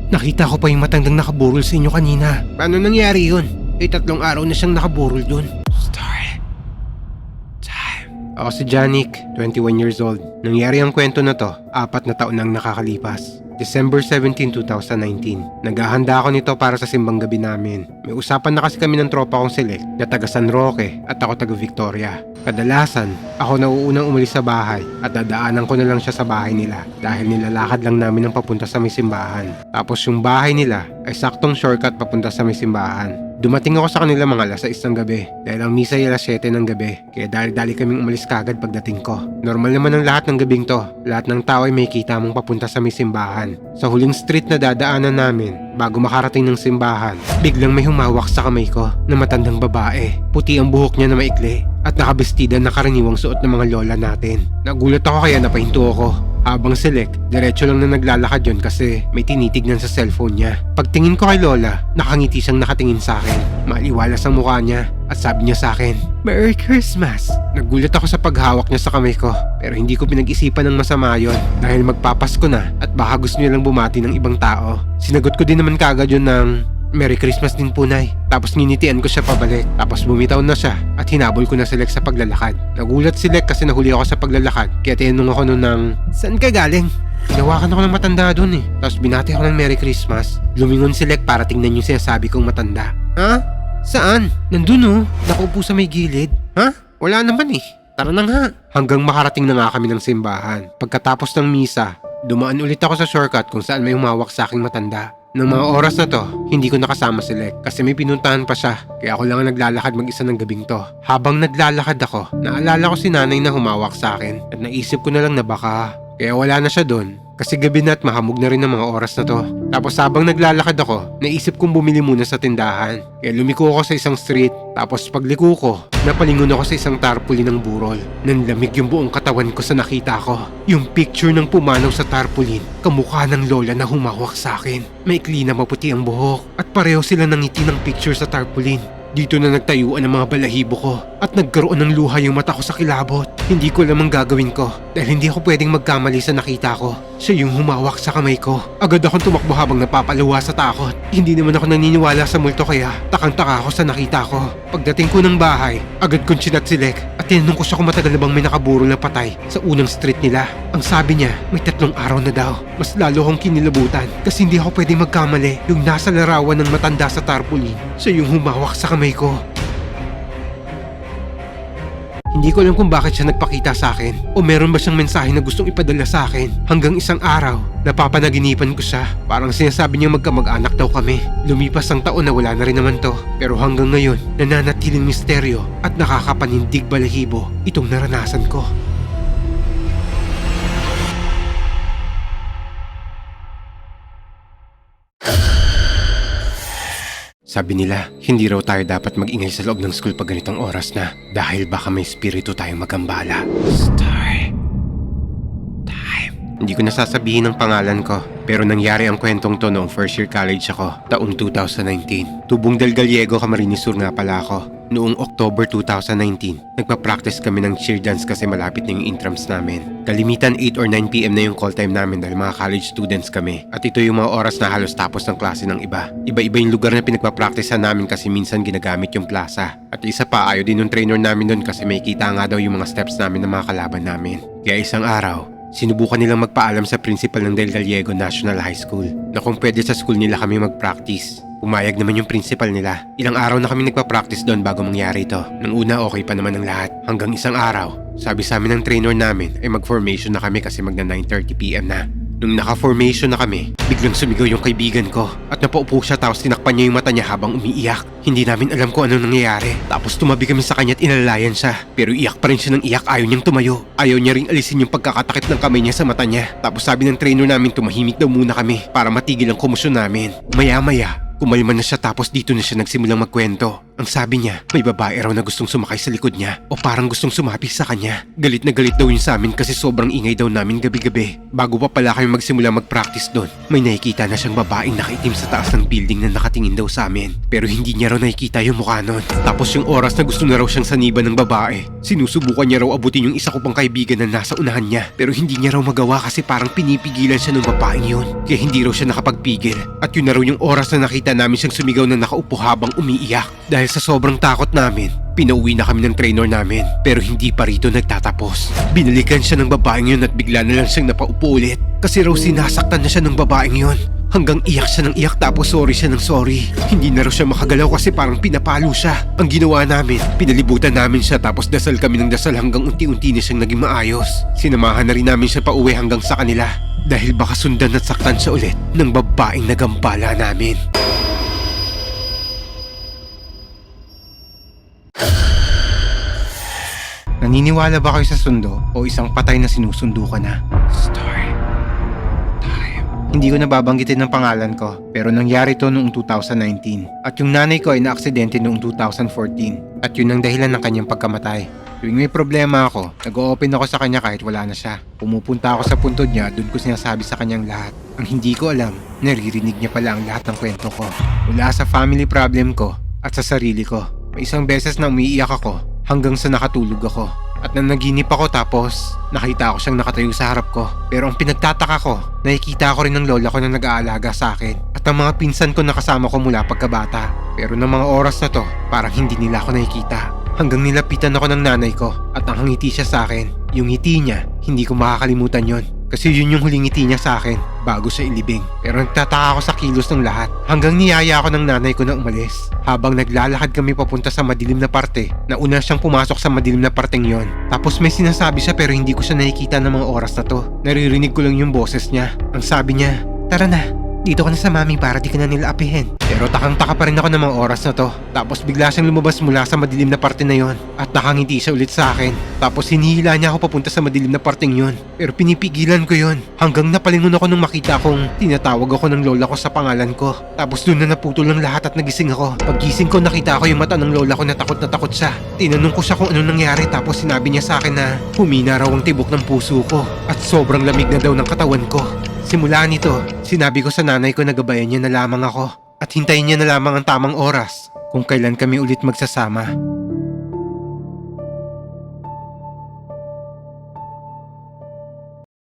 Nakita ko pa yung matandang nakaburol sa inyo kanina. Paano nangyari yun? 3 araw na siyang nakaburol dun. Story time. Ako si Janik, 21 years old. Nangyari ang kwento na to, 4 na taon nang nakakalipas. December 17, 2019. Naghahanda ako nito para sa simbang gabi namin. May usapan na kasi kami ng tropa kong select na taga San Roque at ako taga Victoria. Kadalasan, ako nauunang umalis sa bahay at dadaanan ko na lang siya sa bahay nila dahil nilalakad lang namin ang papunta sa may simbahan. Tapos yung bahay nila ay saktong shortcut papunta sa may simbahan. Dumating ako sa kanila mga alas 6 ng gabi dahil ang misa ay alas 7 ng gabi kaya dali-dali kaming umalis kagad pagdating ko. Normal naman ang lahat ng gabing to. Lahat ng tao ay may kita mong papunta sa may simbahan. Sa huling street na dadaanan namin bago makarating ng simbahan, biglang may humawak sa kamay ko na matandang babae. Puti ang buhok niya na maikli at nakabestida na karaniwang suot ng mga lola natin. Nagulat ako kaya napahinto ako. Habang select, diretso lang na naglalakad yon kasi may tinitignan sa cellphone niya. Pagtingin ko kay Lola, nakangiti siyang nakatingin sa akin. Maliwalas ang mukha niya at sabi niya sa akin, "Merry Christmas!" Nagulat ako sa paghawak niya sa kamay ko pero hindi ko pinag-isipan ng masama yon dahil magpapasko na at baka gusto niya lang bumati ng ibang tao. Sinagot ko din naman kagad yun ng, "Merry Christmas din po, Nay." Tapos nginitian ko siya pabalik. Tapos bumitaw na siya at hinabol ko na si Lex sa paglalakad. Nagulat si Lex kasi nahuli ako sa paglalakad. Kaya tinanong ako noon ng, "Saan ka galing?" Hinawakan ako ng matanda doon eh. Tapos binati ako ng Merry Christmas. Lumingon si Lex para tingnan yung sinasabi kong matanda. "Ha? Saan?" "Nandun oh. Nakaupo sa may gilid." "Ha? Wala naman eh. Tara na nga." Hanggang makarating na nga kami ng simbahan. Pagkatapos ng misa, dumaan ulit ako sa shortcut kung saan may humawak sa aking matanda. Noong mga oras na to, hindi ko nakasama si Lek kasi may pinuntahan pa siya kaya ako lang ang naglalakad mag-isa ng gabing to. Habang naglalakad ako, naalala ko si nanay na humawak sa akin at naisip ko na lang na baka kaya wala na siya doon kasi gabi na at mahamog na rin ng mga oras na to. Tapos habang naglalakad ako, naisip kong bumili muna sa tindahan kaya lumiko ako sa isang street. Tapos pagliko ko, napalingon ako sa isang tarpaulin ng burol. Nanlamig yung buong katawan ko sa nakita ko. Yung picture ng pumanaw sa tarpaulin, kamukha ng lola na humawak sa akin. Maikli na maputi ang buhok at pareho sila ng ngiti ng picture sa tarpaulin. Dito na nagtayuan ang mga balahibo ko at nagkaroon ng luha yung mata ko sa kilabot. Hindi ko alam ang gagawin ko dahil hindi ako pwedeng magkamali sa nakita ko. Siya yung humawak sa kamay ko. Agad akong tumakbo habang napapaluwa sa takot. Hindi naman ako naniniwala sa multo kaya takang-taka ako sa nakita ko. Pagdating ko ng bahay, agad kong chinat si Lek at tinanong ko siya kung matagal na bang may nakaburol na patay sa unang street nila. Ang sabi niya, may 3 araw na daw. Mas lalo akong kinilabutan kasi hindi ako pwedeng magkamali. Yung nasa larawan ng matanda sa tarpaulin, siya yung humawak sa kamay ko. Hindi ko alam kung bakit siya nagpakita sa akin o meron ba siyang mensahe na gustong ipadala sa akin. Hanggang isang araw, napapanaginipan ko siya. Parang sinasabi niya magkamag-anak daw kami. Lumipas ang taon na wala na rin naman to. Pero hanggang ngayon, nananatiling misteryo at nakakapanindig balahibo itong naranasan ko. Sabi nila, hindi raw tayo dapat mag-ingay sa loob ng school pag ganitong oras na dahil baka may espiritu tayong magambala. Story time. Hindi ko nasasabihin ang pangalan ko pero nangyari ang kwentong to noong first year college ako, taong 2019. Tubong del Gallego, Camarines Sur nga pala ako. Noong October 2019, nagpa-practice kami ng cheer dance kasi malapit na yung intrams namin. Kalimitan 8 or 9 PM na yung call time namin dahil mga college students kami. At ito yung mga oras na halos tapos ng klase ng iba. Iba-iba yung lugar na pinagpa-practicean namin kasi minsan ginagamit yung plaza. At isa pa, ayaw din ng trainer namin doon kasi may kita nga daw yung mga steps namin ng mga kalaban namin. Kaya isang araw, sinubukan nilang magpaalam sa principal ng Del Gallego National High School na kung pwede sa school nila kami mag-practice. Pumayag naman yung principal nila. Ilang araw na kami nagpa-practice doon bago mangyari ito. Nang una okay pa naman ang lahat. Hanggang isang araw, sabi sa amin ng trainer namin ay mag-formation na kami kasi magna 9:30 PM na. Nung naka-formation na kami, biglang sumigaw yung kaibigan ko at napaupo siya tapos tinakpan niya yung mata niya habang umiiyak. Hindi namin alam kung ano nangyayari. Tapos tumabi kami sa kanya at inalalayan siya. Pero iyak pa rin siya ng iyak, ayaw niyang tumayo. Ayaw niya ring alisin yung pagkakatakip ng kamay niya sa mata niya. Tapos sabi ng trainer namin tumahimik daw muna kami para matigil ang komosyon namin. Maya-maya, kumalma na siya tapos dito na siya nagsimulang magkwento. Ang sabi niya, may babae raw na gustong sumakay sa likod niya o parang gustong sumapi sa kanya. Galit na galit daw yun sa amin kasi sobrang ingay daw namin gabi-gabi. Bago pa pala kami magsimula mag-practice doon, may nakikita na siyang babaeng nakaitim sa taas ng building na nakatingin daw sa amin. Pero hindi niya raw nakikita yung mukha nun. Tapos yung oras na gusto na raw siyang saniban ng babae, sinusubukan niya raw abutin yung isa ko pang kaibigan na nasa unahan niya. Pero hindi niya raw magawa kasi parang pinipigilan siya ng babaeng yun. Kaya hindi raw siya nakapagpigil. At yun na raw yung oras na nakita namin siyang sumigaw na nakaupo habang umiiyak. Dahil sa sobrang takot namin, pinauwi na kami ng trainer namin. Pero hindi pa rito nagtatapos. Binalikan siya ng babaeng yun at bigla na lang siyang napaupo ulit. Kasi raw sinasaktan na siya ng babaeng yun. Hanggang iyak siya ng iyak tapos sorry siya ng sorry. Hindi na raw siya makagalaw kasi parang pinapalo siya. Ang ginawa namin, pinalibutan namin siya tapos dasal kami ng dasal hanggang unti-unti na siyang naging maayos. Sinamahan na rin namin siya pa uwi hanggang sa kanila. Dahil baka sundan at saktan siya ulit ng babaeng nagambala namin. Naniniwala ba kayo sa sundo o isang patay na sinusundo ka na? Story time. Hindi ko nababanggitin ng pangalan ko pero nangyari to noong 2019 at yung nanay ko ay naaksidente noong 2014 at yun ang dahilan ng kanyang pagkamatay. Tuwing may problema ako, nag-o-open ako sa kanya kahit wala na siya. Pumupunta ako sa puntod niya, doon ko sinasabi sa kanyang lahat. Ang hindi ko alam, naririnig niya pala ang lahat ng kwento ko. Mula sa family problem ko at sa sarili ko. May isang beses na umiiyak ako hanggang sa nakatulog ako. At nanaginip ako tapos nakita ko siyang nakatayo sa harap ko. Pero ang pinagtataka ko, nakikita ko rin ng lola ko na nag-aalaga sa akin. At ang mga pinsan ko nakasama ko mula pagkabata. Pero ng mga oras na to, parang hindi nila ako nakikita. Hanggang nilapitan ako ng nanay ko at ang ngiti siya sa akin. Yung ngiti niya, hindi ko makakalimutan yon. Kasi yun yung huling ngiti niya sa akin bago siya ilibing. Pero nagtataka ako sa kilos ng lahat. Hanggang niyaya ako ng nanay ko na umalis. Habang naglalakad kami papunta sa madilim na parte, nauna siyang pumasok sa madilim na parteng yon. Tapos may sinasabi siya pero hindi ko siya nakikita ng mga oras na to. Naririnig ko lang yung boses niya. Ang sabi niya, "Tara na, dito ka na sa mami para di ka na nila apihin." Pero takang-taka pa rin ako ng mga oras na to. Tapos bigla siyang lumabas mula sa madilim na parte na yon. At nakangiti siya ulit sa akin. Tapos hinihila niya ako papunta sa madilim na parteng yon. Pero pinipigilan ko yon. Hanggang napalingon ako nung makita kong tinatawag ako ng lola ko sa pangalan ko. Tapos doon na naputol ng lahat at nagising ako. Paggising ko nakita ko yung mata ng lola ko na takot siya. Tinanong ko siya kung ano nangyari tapos sinabi niya sa akin na humina raw ang tibok ng puso ko. At sobrang lamig na daw ng katawan ko. Simula nito, sinabi ko sa nanay ko na gabayan niya na lamang ako at hintayin niya na lamang ang tamang oras kung kailan kami ulit magsasama.